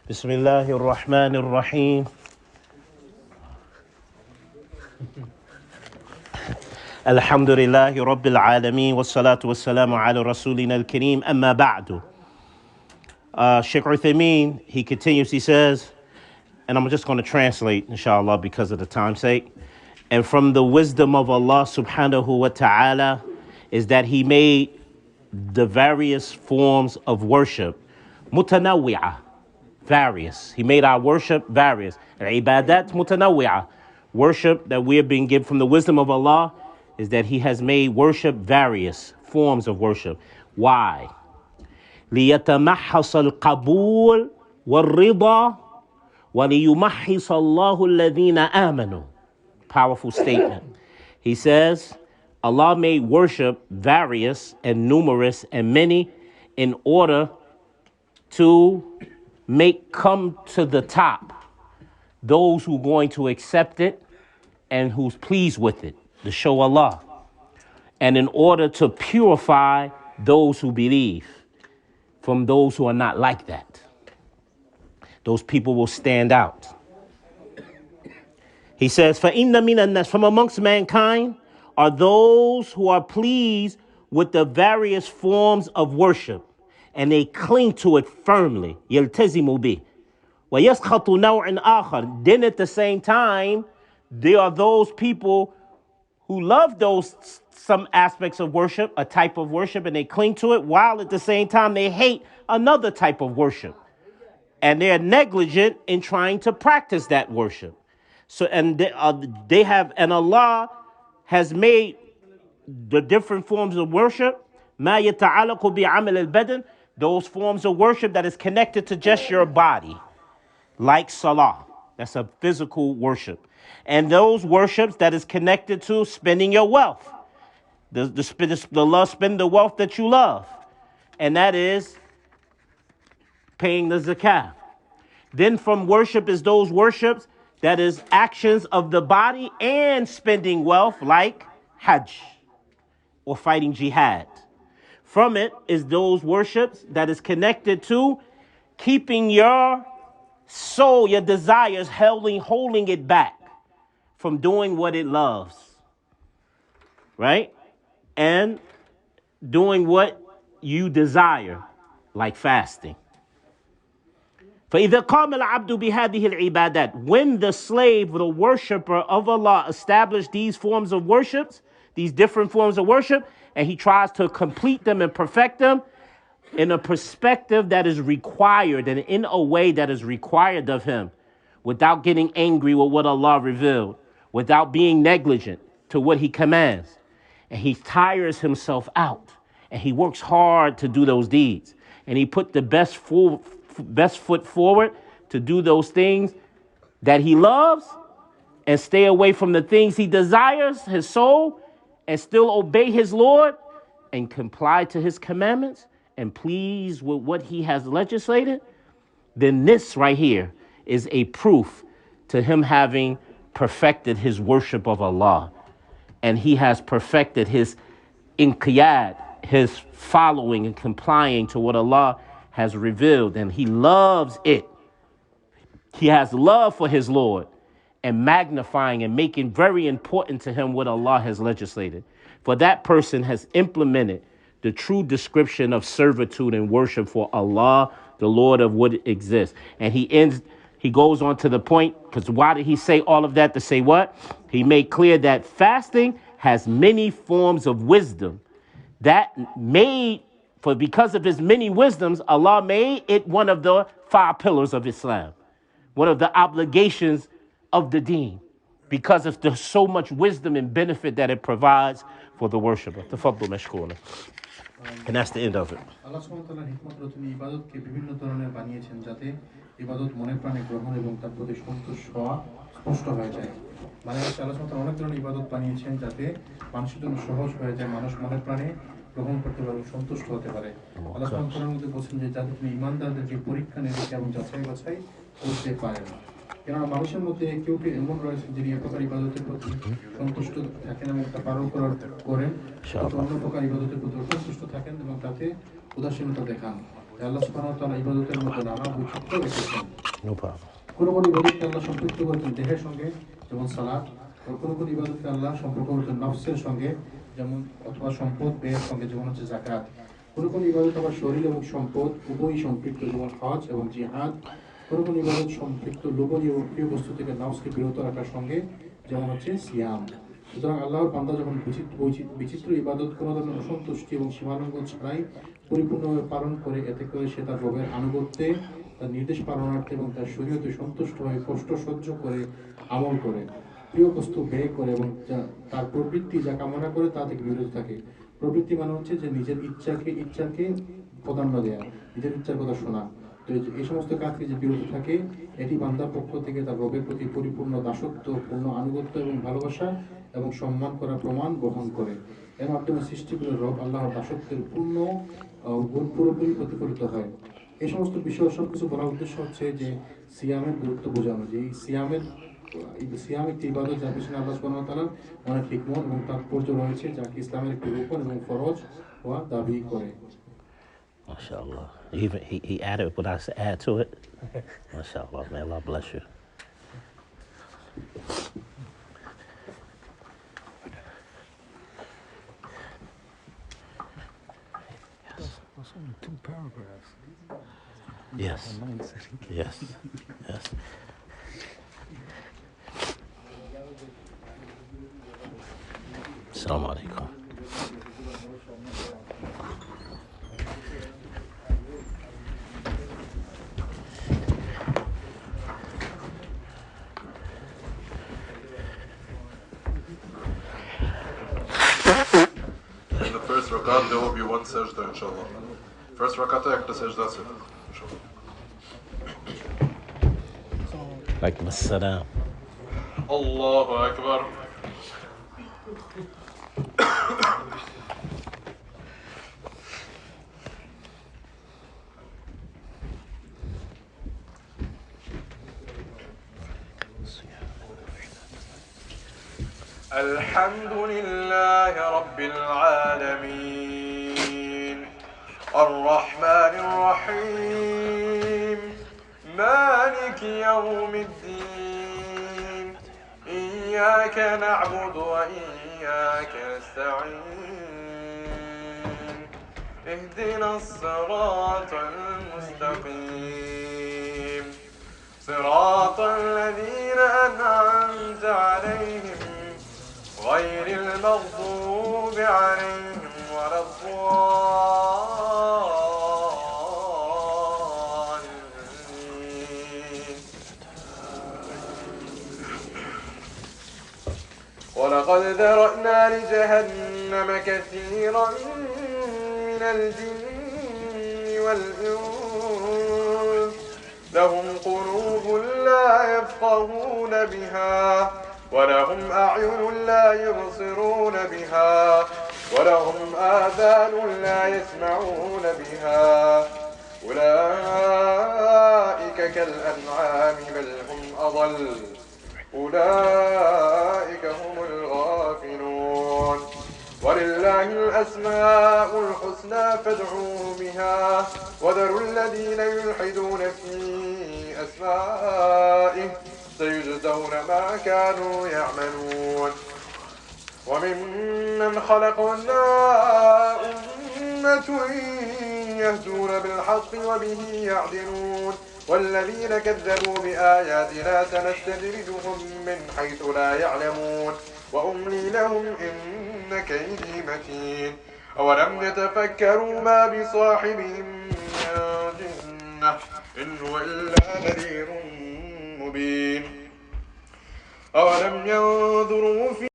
بسم الله الرحمن الرحيم الحمد لله رب العالمين والصلاة والسلام على رسولنا الكريم أما بعد. Sheikh Uthaymeen, he continues, he says, and I'm just going to translate, inshallah, because of the time's sake. And from the wisdom of Allah subhanahu wa ta'ala is that he made the various forms of worship mutanawwi'ah, various. He made our worship various. Ibadat mutanawwi'ah. Worship that we are being given from the wisdom of Allah is that he has made worship various forms of worship. Why? لِيَتَمَحَّصَ الْقَبُولِ وَالرِّضَى وَلِيُمَحِّصَ اللَّهُ الَّذِينَ آمَنُوا. Powerful statement. He says, Allah made worship various and numerous and many in order to make come to the top those who are going to accept it and who's pleased with it, to show Allah. And in order to purify those who believe from those who are not like that. Those people will stand out. He says, فَإِنَّ مِنَ النَّاسِ, from amongst mankind are those who are pleased with the various forms of worship, and they cling to it firmly. يَلْتَزِمُ بِهِ وَيَسْخَطُ نَوْعٍ آخَرٍ. Then at the same time, there are those people who love those some aspects of worship, a type of worship, and they cling to it, while at the same time they hate another type of worship. And they're negligent in trying to practice that worship. So, and they have, and Allah has made the different forms of worship, مَا يَتَعَلَقُ بِعَمَلِ الْبَدَنِ, those forms of worship that is connected to just your body, like salah, that's a physical worship. And those worships that is connected to spending your wealth, the love, spend the wealth that you love, and that is paying the zakah. Then from worship is those worships that is actions of the body and spending wealth, like hajj or fighting jihad. From it is those worships that is connected to keeping your soul, your desires, holding it back from doing what it loves, right? And doing what you desire, like fasting. فَإِذَا قَامَ الْعَبْدُ بِهَذِهِ الْعِبَادَاتِ, when the slave, the worshiper of Allah, established these forms of worships, these different forms of worship, and he tries to complete them and perfect them in a perspective that is required and in a way that is required of him, without getting angry with what Allah revealed, without being negligent to what he commands, and he tires himself out, and he works hard to do those deeds, and he put the best foot forward to do those things that he loves and stay away from the things he desires, his soul, and still obey his Lord and comply to his commandments and please with what he has legislated, then this right here is a proof to him having perfected his worship of Allah. And he has perfected his inqiyad, his following and complying to what Allah has revealed, and he loves it. He has love for his Lord and magnifying and making very important to him what Allah has legislated. For that person has implemented the true description of servitude and worship for Allah, the Lord of what exists. And he goes on to the point, because why did he say all of that? To say what? He made clear that fasting has many forms of wisdom that because of his many wisdoms, Allah made it one of the 5 pillars of Islam, one of the obligations of the deen, because of the so much wisdom and benefit that it provides for the worshiper. Tafaddal mashkoura. And that's the end of it. আল্লাহ সুবহানাহু ওয়া তাআলা হিকমত তিনি ইবাদতকে বিভিন্ন ধরনের বানিয়েছেন যাতে ইবাদত মনে প্রাণে গ্রহণ এবং তার প্রতি সন্তুষ্ট হওয়া স্পষ্ট হয়ে যায়। মানে আল্লাহ সুবহানাহু ওয়া তাআলা অনেক ধরনের ইবাদত বানিয়েছেন যাতে মানুষের জন্য সহজ হয়ে যায়, মানুষ মনে প্রাণে গ্রহণ করতে পারে, সন্তুষ্ট হতে পারে। আল্লাহ সুবহানাহু ওয়া তাআলার মধ্যে বলেছেন যে যাতে তুমি ঈমানদারদেরকে পরীক্ষা নিরীক্ষা এবং যাচাই বাছাই করতে পারেন। কেননা মানুষের মধ্যে কেউ কেউ এমন রয়েছে যিনি এক প্রকার ইবাদতের প্রতি সন্তুষ্ট থাকেন এবং তা পালন করেন, অন্য প্রকার ইবাদতের প্রতি সন্তুষ্ট থাকেন এবং তাতে উদাসীনতা দেখান। আল্লাহ সুবহানাহু ওয়া তাআলা ইবাদতের মধ্যে নানা বৈচিত্র্য রেখেছেন। No problem. কোনো কোনো ইবাদতকে আল্লাহ সম্পৃক্ত করেছেন দেহের সঙ্গে, যেমন সালাত, আর কোনো কোনো ইবাদতকে আল্লাহ সম্পর্ক করেছেন নফসের সঙ্গে, যেমন অথবা সম্পদ ব্যয়ের সঙ্গে, যেমন হচ্ছে যাকাত। কোনো কোনো ইবাদত আবার শরীর এবং সম্পদ উভয়ই সম্পৃক্ত, যেমন হজ এবং জিহাদ। কোনো কোনো ইবাদত সম্পৃক্ত লোভনীয় এবং প্রিয় বস্তু থেকে নফসকে বিরত রাখার সঙ্গে, যেমন হচ্ছে সিয়াম। সুতরাং আল্লাহর বান্দা যখন বিচিত্র ইবাদত কোনো ধরনের অসন্তুষ্টি এবং সীমালঙ্ঘন ছাড়াই পরিপূর্ণভাবে পালন করে, এতে করে সে তার রবের আনুগত্যে, তার নির্দেশ পালনার্থে এবং তার শরীয়তে সন্তুষ্ট হয়ে কষ্ট সহ্য করে আমল করে, প্রিয় বস্তু ব্যয় করে এবং তার প্রবৃত্তি যা কামনা করে তা থেকে বিরত থাকে। প্রবৃত্তি মানে হচ্ছে যে নিজের ইচ্ছাকে প্রাধান্য দেয়া, নিজের ইচ্ছার কথা শোনা। তো এই সমস্ত কাজ থেকে যে বিরত থাকে, এটি বান্দার পক্ষ থেকে তার রবের প্রতি পরিপূর্ণ দাসত্ব, পূর্ণ আনুগত্য এবং ভালোবাসা এবং সম্মান করার প্রমাণ বহন করে। এর মাধ্যমে সৃষ্টিগুলোর রব আল্লাহর দাসত্বের পূর্ণ গুণ পুরোপুরি প্রতিফলিত হয়। এই সমস্ত বিষয় সবকিছু বলার উদ্দেশ্য হচ্ছে যে সিয়ামের গুরুত্ব বোঝানো, যে এই সিয়াম একটি ইবাদত যার পিছনে আল্লাহ সুবহানাহু ওয়া তাআলার অনেক হিকমত এবং তাৎপর্য রয়েছে, যাকে ইসলামের একটি রূপন এবং ফরজ হওয়া দাবি করে। MashaAllah. Even he added what I said, add to it. MashaAllah, may Allah bless you. That's only 2 paragraphs. Yes. Nice. Yes. Yes. Assalamu alaikum. In the first rakat there will be one sajda inshallah. First rakat একটা sajda আছে inshallah. Alaikum assalam. Allahu Akbar. الحمد لله رب العالمين الرحمن الرحيم مالك يوم الدين إياك نعبد وإياك نستعين اهدنا الصراط المستقيم صراط الذين أنعمت عليهم غير المغضوب عليهم ولا الضالين ولقد ذرأنا لجهنم كثيرا من الجن والإنس لهم قلوب لا يفقهون بها ولهم أعين لا يبصرون بها ولهم آذان لا يسمعون بها أولئك كالأنعام بل هم أضل أولئك هم الغافلون ولله الأسماء الحسنى فادعوه بها وذروا الذين يلحدون في أسمائه سيجزون ما كانوا يعملون وممن خلقنا أمة يهدون بالحق وبه يعدلون والذين كذبوا بآياتنا سنستدرجهم من حيث لا يعلمون وأملي لهم إن كيدي متين أولم يتفكروا ما بصاحبهم من جنة إن هو إلا نذير مبين أولم ينظروا في